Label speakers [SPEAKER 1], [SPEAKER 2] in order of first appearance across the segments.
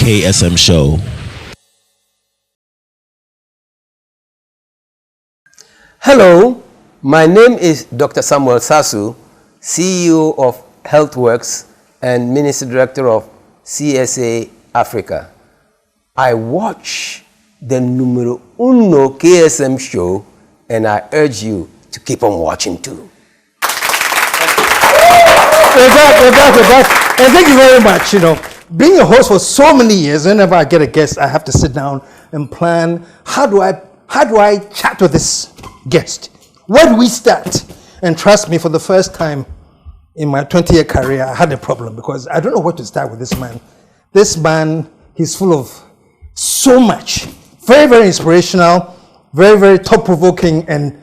[SPEAKER 1] KSM Show.
[SPEAKER 2] Hello, my name is Dr. Samuel Sasu, CEO of HealthWorks and Ministry Director of CSA Africa. I watch the numero uno KSM show and I urge you to keep on watching too.
[SPEAKER 3] And thank you very much. You know, being a host for so many years, whenever I get a guest, I have to sit down and plan, how do I chat with this guest? Where do we start? And trust me, for the first time in my 20-year career, I had a problem because I don't know where to start with this man. This man, he's full of so much. Very, very inspirational, very, very thought-provoking, and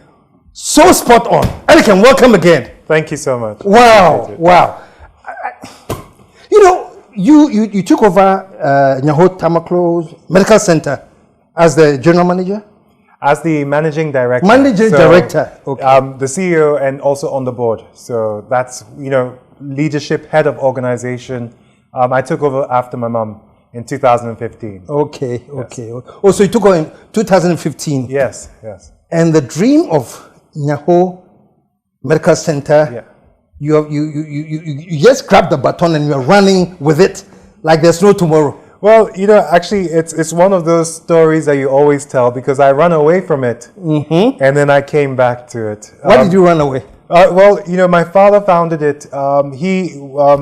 [SPEAKER 3] so spot on. Elikem, welcome again.
[SPEAKER 4] Thank you so much.
[SPEAKER 3] Wow, wow. You know, you took over Nyaho Tamaklo's Medical Center as the general manager?
[SPEAKER 4] As the managing director.
[SPEAKER 3] Director, okay.
[SPEAKER 4] The CEO and also on the board. So that's, you know, leadership, head of organization. I took over after my mom in 2015.
[SPEAKER 3] Okay, okay. Yes. Oh, so you took over in 2015?
[SPEAKER 4] Yes, yes.
[SPEAKER 3] And the dream of Nyaho Medical Center,
[SPEAKER 4] yeah.
[SPEAKER 3] You just grabbed the baton and you're running with it like there's no tomorrow.
[SPEAKER 4] Well, you know, actually, it's one of those stories that you always tell because I ran away from it, and then I came back to it.
[SPEAKER 3] Why did you run away?
[SPEAKER 4] Well, you know, my father founded it. He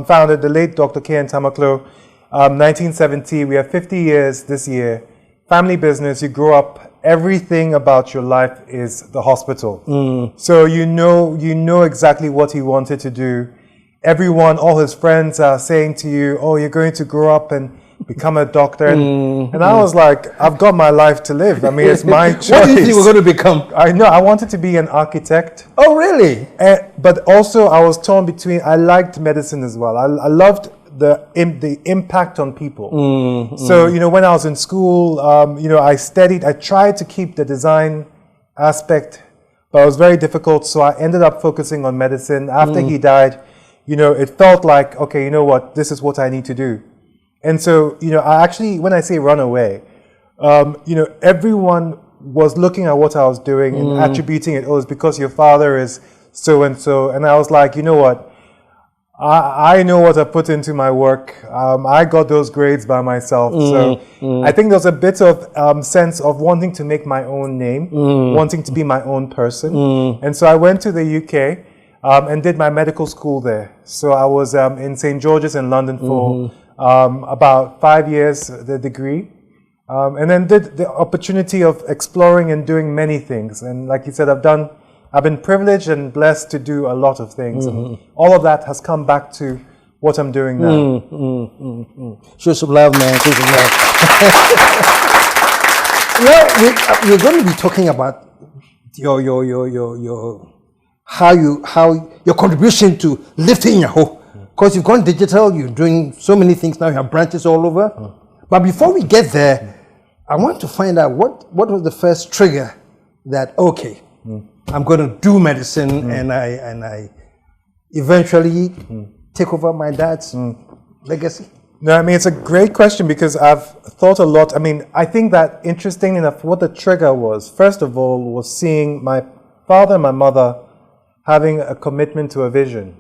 [SPEAKER 4] founded the late Dr. KSM Tamaklo, 1970. We have 50 years this year. Family business. You grow up. Everything about your life is the hospital. So you know exactly what he wanted to do. Everyone, all his friends are saying to you, "Oh, you're going to grow up and become a doctor." And I was like, I've got my life to live. I mean, it's my choice.
[SPEAKER 3] What do you think you were going to become?
[SPEAKER 4] I know, I wanted to be an architect.
[SPEAKER 3] Oh, really?
[SPEAKER 4] But also I was torn between, I liked medicine as well. I loved the impact on people. So, you know, when I was in school, you know, I tried to keep the design aspect, but it was very difficult. So I ended up focusing on medicine. After he died, you know, it felt like, okay, you know what, this is what I need to do. And so, you know, I actually, when I say run away, you know, everyone was looking at what I was doing and attributing it, oh, it's because your father is so-and-so. And I was like, you know what, I know what I put into my work. I got those grades by myself. So I think there's a bit of sense of wanting to make my own name, wanting to be my own person. And so I went to the UK and did my medical school there. So I was in St. George's in London for about 5 years, the degree, and then did the opportunity of exploring and doing many things. And like you said, I've been privileged and blessed to do a lot of things. And all of that has come back to what I'm doing now.
[SPEAKER 3] Show some love, man. Show some love. Well, we're going to be talking about how your contribution to lifting Nyaho. Because you've gone digital, you're doing so many things now, you have branches all over. But before we get there, I want to find out what was the first trigger that, okay, I'm going to do medicine and I eventually take over my dad's legacy?
[SPEAKER 4] No, I mean, it's a great question because I've thought a lot. I mean, I think that interesting enough, what the trigger was, first of all, was seeing my father and my mother having a commitment to a vision.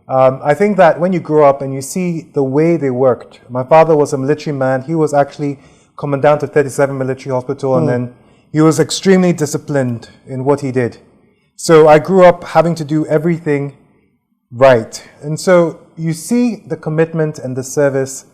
[SPEAKER 4] I think that when you grow up and you see the way they worked, my father was a military man. He was actually commandant of 37 military hospital, and then he was extremely disciplined in what he did. So I grew up having to do everything right. And so you see the commitment and the service,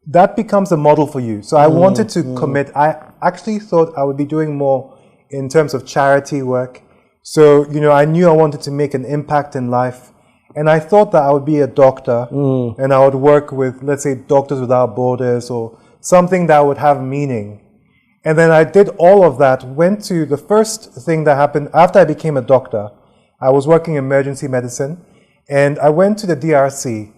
[SPEAKER 4] that becomes a model for you. So I wanted to commit. I actually thought I would be doing more in terms of charity work. So, you know, I knew I wanted to make an impact in life. And I thought that I would be a doctor and I would work with, let's say, Doctors Without Borders or something that would have meaning. And then I did all of that, went to the first thing that happened after I became a doctor. I was working in emergency medicine and I went to the DRC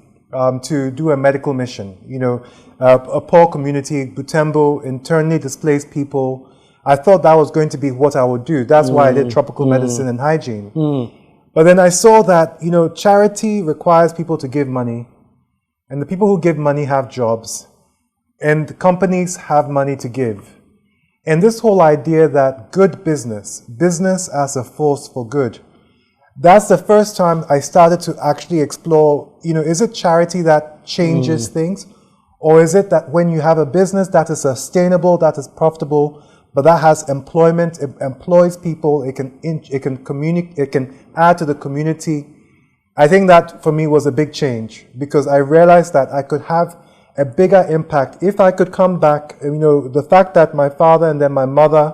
[SPEAKER 4] to do a medical mission. You know, a poor community, Butembo, internally displaced people. I thought that was going to be what I would do. That's why I did tropical medicine and hygiene. But then I saw that, you know, charity requires people to give money, and the people who give money have jobs. and companies have money to give. And this whole idea that good business as a force for good, that's the first time I started to actually explore, is it charity that changes things? Or is it that when you have a business that is sustainable, that is profitable, but that has employment, it employs people, it can communicate, it can add to the community? I think that for me was a big change, because I realized that I could have a bigger impact if I could come back. The fact that my father and then my mother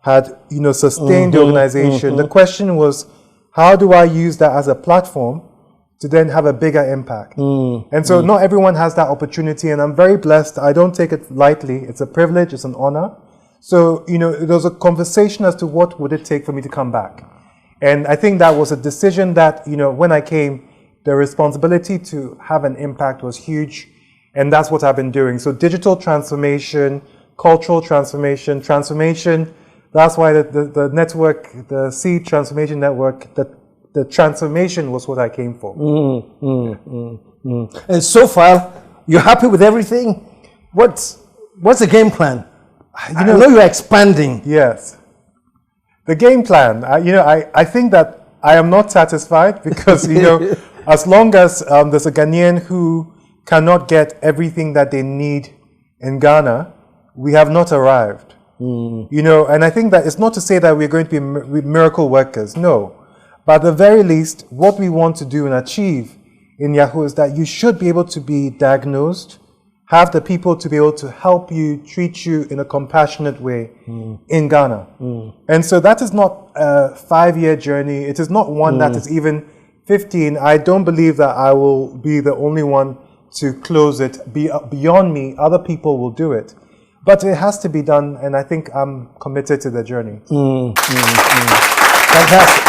[SPEAKER 4] had, sustained the organization. The question was, how do I use that as a platform to then have a bigger impact? And so not everyone has that opportunity, and I'm very blessed. I don't take it lightly. It's a privilege, it's an honor. So, there was a conversation as to what would it take for me to come back. And I think that was a decision that, when I came, the responsibility to have an impact was huge. And that's what I've been doing. So digital transformation, cultural transformation, that's why the network, the Seed Transformation Network, the transformation was what I came for.
[SPEAKER 3] And so far, you're happy with everything? What's the game plan? I know you're expanding.
[SPEAKER 4] Yes. The game plan, I think that I am not satisfied, because, as long as there's a Ghanaian who cannot get everything that they need in Ghana, we have not arrived. And I think that it's not to say that we're going to be miracle workers, no. But at the very least, what we want to do and achieve in Nyaho is that you should be able to be diagnosed, have the people to be able to help you, treat you in a compassionate way in Ghana. And so that is not a 5-year journey. It is not one that is even 15. I don't believe that I will be the only one to close it. Beyond me, other people will do it. But it has to be done, and I think I'm committed to the journey.
[SPEAKER 3] Fantastic.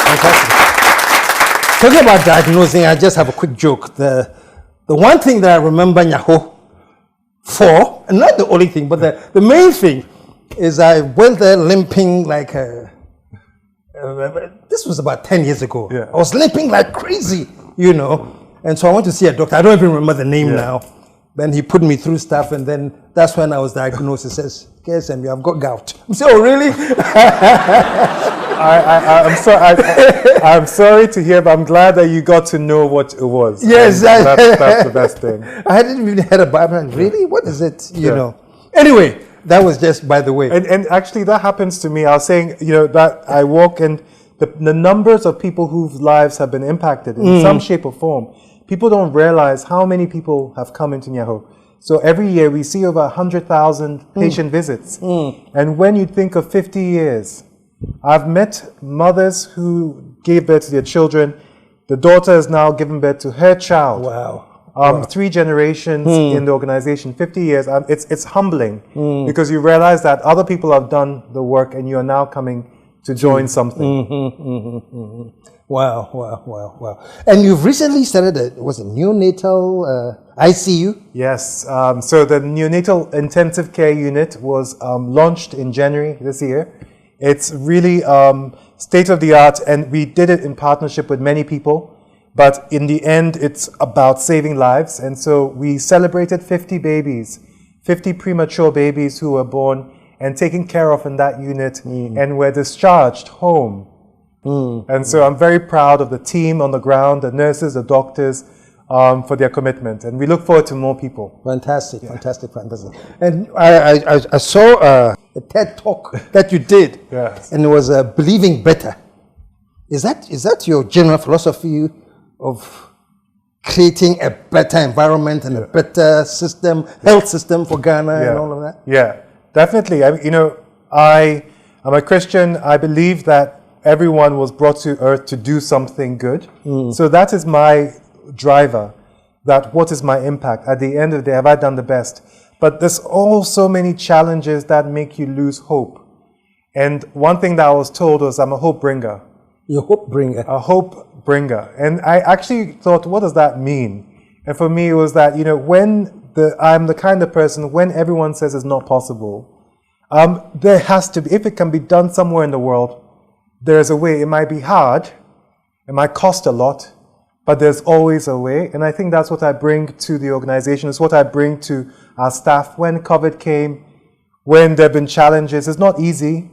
[SPEAKER 3] Talking about diagnosing, I just have a quick joke. The one thing that I remember Nyaho for, and not the only thing, but the main thing, is I went there limping like this was about 10 years ago.
[SPEAKER 4] Yeah.
[SPEAKER 3] I was limping like crazy, And so I went to see a doctor. I don't even remember the name now. Then he put me through stuff, and then that's when I was diagnosed. He says, KSM, you have got gout. I said, oh, really?
[SPEAKER 4] I'm sorry to hear, but I'm glad that you got to know what it was.
[SPEAKER 3] Yes.
[SPEAKER 4] That's the best thing.
[SPEAKER 3] I hadn't even heard about it. I'm like, really? What is it? Anyway, that was just by the way.
[SPEAKER 4] And actually, that happens to me. I was saying, that I walk, and the numbers of people whose lives have been impacted in some shape or form. People don't realize how many people have come into Nyaho. So every year we see over 100,000 patient visits. And when you think of 50 years, I've met mothers who gave birth to their children. The daughter is now giving birth to her child.
[SPEAKER 3] Wow.
[SPEAKER 4] 3 generations in the organization, 50 years. It's humbling, because you realize that other people have done the work and you are now coming to join something.
[SPEAKER 3] Wow. And you've recently started neonatal ICU?
[SPEAKER 4] Yes. So the neonatal intensive care unit was launched in January this year. It's really state of the art, and we did it in partnership with many people. But in the end, it's about saving lives. And so we celebrated 50 babies, 50 premature babies who were born and taken care of in that unit and were discharged home. And so I'm very proud of the team on the ground, the nurses, the doctors, for their commitment. And we look forward to more people.
[SPEAKER 3] Fantastic. And I saw a TED talk that you did.
[SPEAKER 4] Yes.
[SPEAKER 3] And it was Believing Better. Is that your general philosophy of creating a better environment and a better system, health system for Ghana and all of that?
[SPEAKER 4] Yeah, definitely. I am a Christian. I believe that everyone was brought to earth to do something good. So that is my driver, that what is my impact? At the end of the day, have I done the best? But there's also many challenges that make you lose hope. And one thing that I was told was I'm a hope bringer.
[SPEAKER 3] You're a hope bringer.
[SPEAKER 4] A hope bringer. And I actually thought, what does that mean? And for me, it was that, I'm the kind of person, when everyone says it's not possible, there has to be, if it can be done somewhere in the world, there is a way. It might be hard, it might cost a lot, but there's always a way. And I think that's what I bring to the organization. It's what I bring to our staff. When COVID came, when there have been challenges, it's not easy.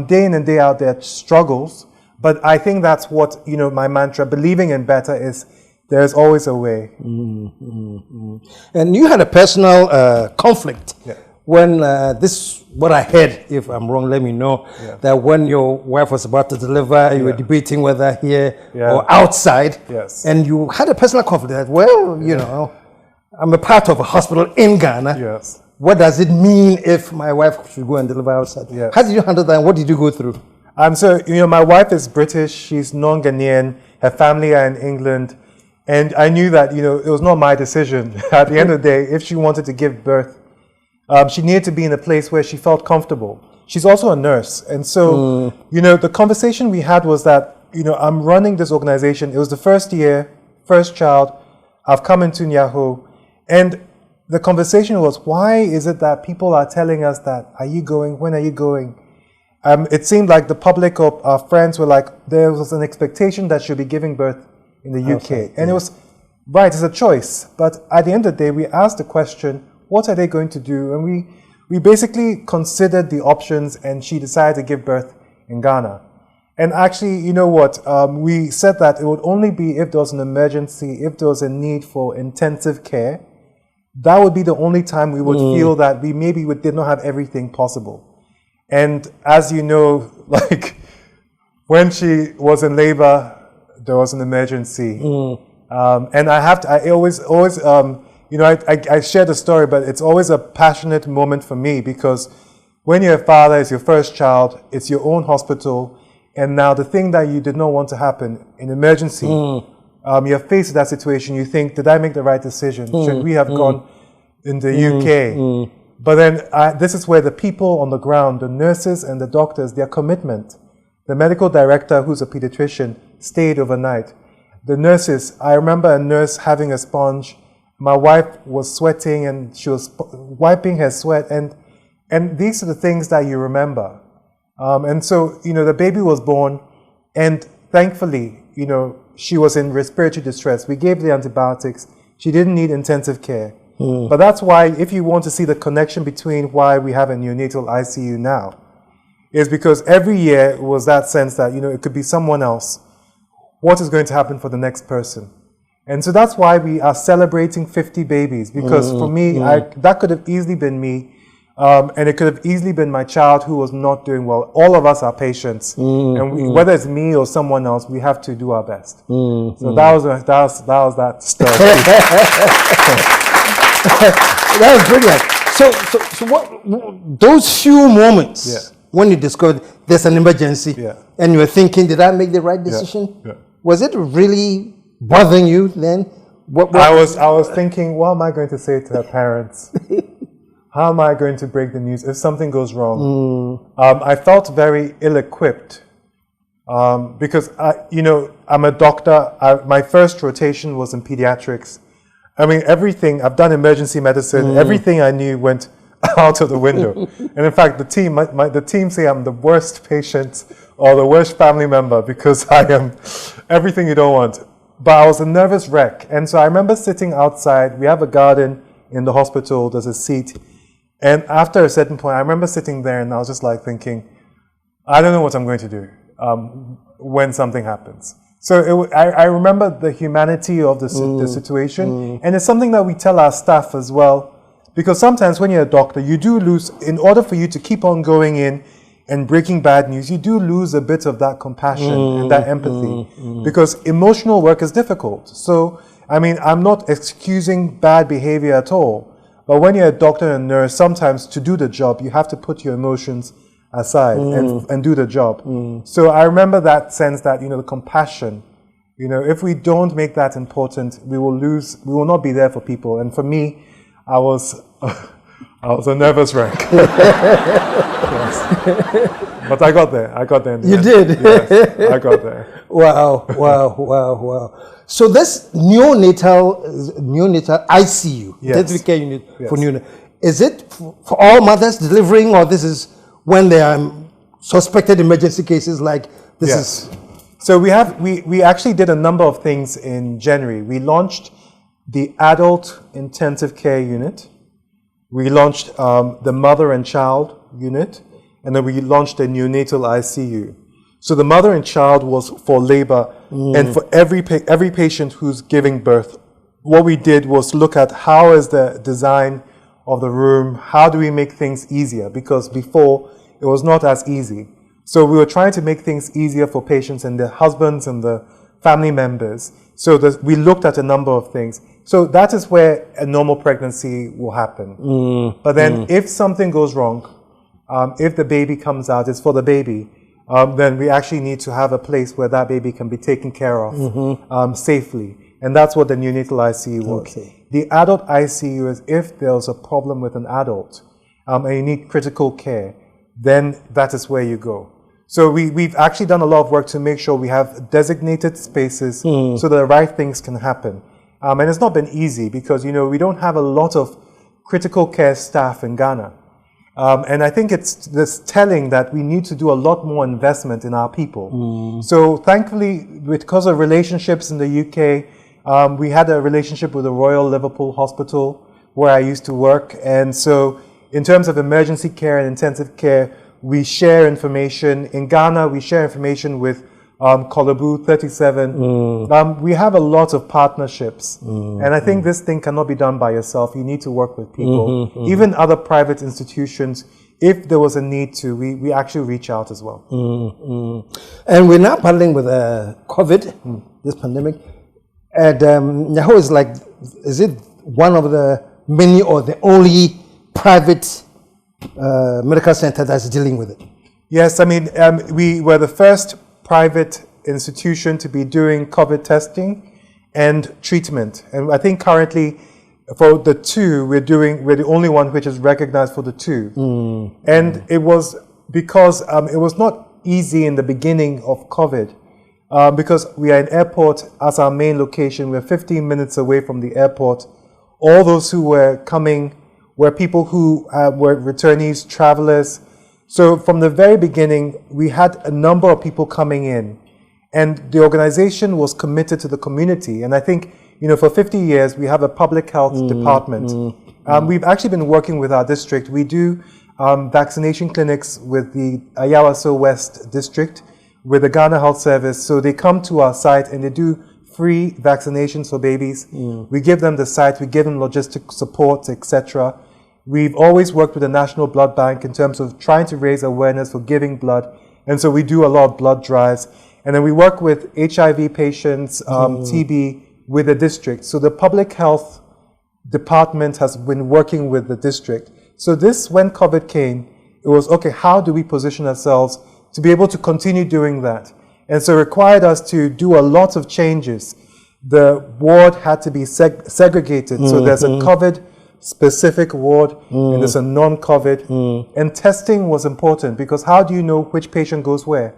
[SPEAKER 4] Day in and day out, there are struggles. But I think that's what, my mantra, believing in better, is there's always a way.
[SPEAKER 3] And you had a personal conflict when what I heard, if I'm wrong, let me know, that when your wife was about to deliver, you were debating whether here or outside.
[SPEAKER 4] Yes.
[SPEAKER 3] And you had a personal conflict that, well, I'm a part of a hospital in Ghana.
[SPEAKER 4] Yes.
[SPEAKER 3] What does it mean if my wife should go and deliver outside?
[SPEAKER 4] Yes.
[SPEAKER 3] How did you handle that, and what did you go through?
[SPEAKER 4] So, my wife is British. She's non-Ghanaian. Her family are in England. And I knew that, it was not my decision. At the end of the day, if she wanted to give birth, she needed to be in a place where she felt comfortable. She's also a nurse. And so, the conversation we had was that, I'm running this organization. It was the first year, first child. I've come into Nyaho. And the conversation was, why is it that people are telling us that, are you going? When are you going? It seemed like the public or our friends were like, there was an expectation that she'll be giving birth in the UK. And it was, right, it's a choice. But at the end of the day, we asked the question, what are they going to do? And we basically considered the options, and she decided to give birth in Ghana. And actually, you know what? We said that it would only be if there was an emergency, if there was a need for intensive care. That would be the only time we would feel that we did not have everything possible. And as you know, like when she was in labor, there was an emergency. And I always, I share the story, but it's always a passionate moment for me, because when you're a father, it's your first child, it's your own hospital, and now the thing that you did not want to happen, an emergency, you're faced with that situation, you think, did I make the right decision? Should we have gone in the UK? But then this is where the people on the ground, the nurses and the doctors, their commitment. The medical director, who's a pediatrician, stayed overnight. The nurses, I remember a nurse having a sponge. My wife was sweating and she was wiping her sweat. And these are the things that you remember. And so, the baby was born, and thankfully, she was in respiratory distress. We gave the antibiotics. She didn't need intensive care. But that's why, if you want to see the connection between why we have a neonatal ICU now, is because every year was that sense that, it could be someone else. What is going to happen for the next person? And so that's why we are celebrating 50 babies, because for me, that could have easily been me, and it could have easily been my child who was not doing well. All of us are patients, and whether it's me or someone else, we have to do our best. So that was that story.
[SPEAKER 3] That was brilliant. So what, those few moments when you discovered there's an emergency, and you were thinking, did I make the right decision? Was it really bothering you then?
[SPEAKER 4] I was thinking, what am I going to say to her parents? How am I going to break the news if something goes wrong? I felt very ill-equipped because I'm a doctor. My first rotation was in pediatrics. I mean, everything, I've done emergency medicine, everything I knew went out of the window. And in fact, the team say I'm the worst patient or the worst family member because I am everything you don't want. But I was a nervous wreck. And so I remember sitting outside. We have a garden in the hospital, there's a seat. And after a certain point, I remember sitting there and I was just like thinking, I don't know what I'm going to do when something happens. So I remember the humanity of the situation, and it's something that we tell our staff as well, because sometimes when you're a doctor, you do lose, in order for you to keep on going in and breaking bad news, you do lose a bit of that compassion and that empathy, because emotional work is difficult. So, I mean, I'm not excusing bad behavior at all, but when you're a doctor and a nurse, sometimes to do the job, you have to put your emotions aside and do the job. So I remember that sense that, the compassion, if we don't make that important, we will not be there for people. And for me, I was a nervous wreck. Yes. But I got there.
[SPEAKER 3] You did?
[SPEAKER 4] Yes, I got there.
[SPEAKER 3] Wow. So this neonatal ICU, intensive care unit for neonatal, is it for all mothers delivering, or this is when there are suspected emergency cases like this is?
[SPEAKER 4] So we actually did a number of things in January. We launched the adult intensive care unit. We launched the mother and child unit, and then we launched a neonatal ICU. So the mother and child was for labor, and for every patient who's giving birth. What we did was look at how is the design of the room, how do we make things easier? Because before, it was not as easy. So we were trying to make things easier for patients and their husbands and the family members. So we looked at a number of things. So that is where a normal pregnancy will happen. But then if something goes wrong, if the baby comes out, it's for the baby, then we actually need to have a place where that baby can be taken care of safely. And that's what the neonatal ICU was.
[SPEAKER 3] Okay.
[SPEAKER 4] The adult ICU is if there's a problem with an adult and you need critical care, then that is where you go. So we've actually done a lot of work to make sure we have designated spaces so the right things can happen. And it's not been easy because, we don't have a lot of critical care staff in Ghana. And I think it's telling that we need to do a lot more investment in our people. So thankfully, because of relationships in the UK, we had a relationship with the Royal Liverpool Hospital where I used to work. And so in terms of emergency care and intensive care, we share information. In Ghana, we share information with Kolobu 37. We have a lot of partnerships. And I think this thing cannot be done by yourself. You need to work with people. Even other private institutions, if there was a need to, we actually reach out as well.
[SPEAKER 3] And we're now battling with COVID, this pandemic. And Nyaho is it one of the many or the only private medical center that's dealing with it?
[SPEAKER 4] Yes, I mean, we were the first private institution to be doing COVID testing and treatment. And I think currently for the two, we're the only one which is recognized for the two. And it was because it was not easy in the beginning of COVID because we are in airport as our main location. We're 15 minutes away from the airport. All those who were coming were people who were returnees, travelers. So from the very beginning, we had a number of people coming in, and the organization was committed to the community. And I think, for 50 years, we have a public health department. We've actually been working with our district. We do vaccination clinics with the Ayawaso West district, with the Ghana Health Service. So they come to our site and they do free vaccinations for babies. We give them the site, we give them logistic support, etc. We've always worked with the National Blood Bank in terms of trying to raise awareness for giving blood. And so we do a lot of blood drives. And then we work with HIV patients, TB, with the district. So the public health department has been working with the district. So when COVID came, it was, okay, how do we position ourselves to be able to continue doing that? And so it required us to do a lot of changes. The ward had to be segregated. So there's a COVID specific ward and there's a non-COVID. And testing was important because how do you know which patient goes where?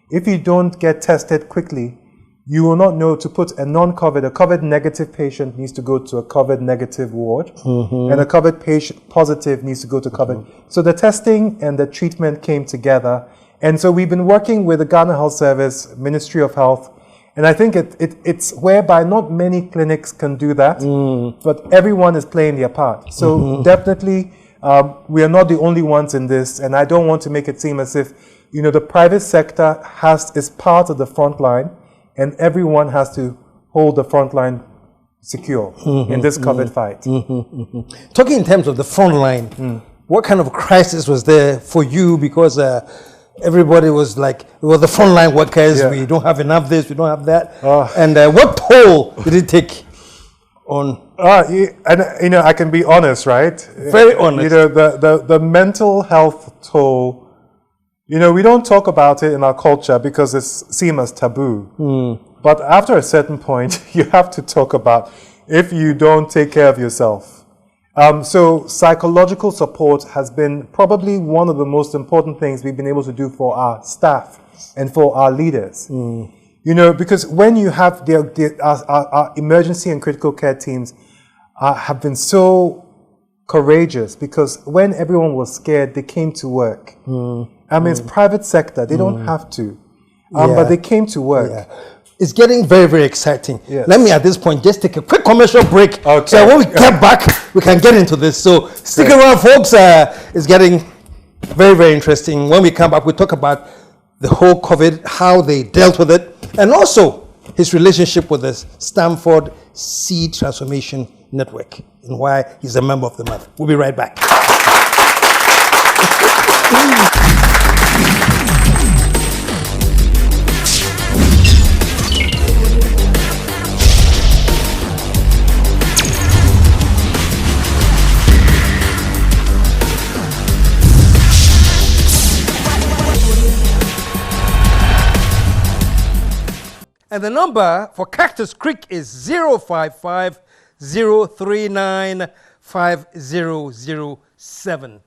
[SPEAKER 4] If you don't get tested quickly, you will not know to put a non-COVID, a COVID negative patient needs to go to a COVID negative ward, and a COVID patient positive needs to go to COVID. So the testing and the treatment came together. And so we've been working with the Ghana Health Service, Ministry of Health, and I think it's whereby not many clinics can do that, but everyone is playing their part. So definitely, we are not the only ones in this, and I don't want to make it seem as if, the private sector is part of the front line, and everyone has to hold the front line secure in this COVID fight.
[SPEAKER 3] Talking in terms of the front line, what kind of crisis was there for you? Because everybody was like, well, the frontline workers, we don't have enough this, we don't have that. And what toll did it take on?
[SPEAKER 4] I can be honest, right?
[SPEAKER 3] Very honest.
[SPEAKER 4] The mental health toll, we don't talk about it in our culture because it's seen as taboo. But after a certain point, you have to talk about if you don't take care of yourself. So psychological support has been probably one of the most important things we've been able to do for our staff and for our leaders. Because when you have our emergency and critical care teams have been so courageous, because when everyone was scared, they came to work. It's private sector, they don't have to. But they came to work.
[SPEAKER 3] Yeah. It's getting very, very exciting.
[SPEAKER 4] Yes.
[SPEAKER 3] Let me at this point just take a quick commercial break.
[SPEAKER 4] Okay.
[SPEAKER 3] So when we get back, we can get into this. So stick around, folks. It's getting very, very interesting. When we come back, we talk about the whole COVID, how they dealt with it, and also his relationship with the Stanford Seed Transformation Network and why he's a member of the month. We'll be right back. And the number for Cactus Creek is 055-039-5007.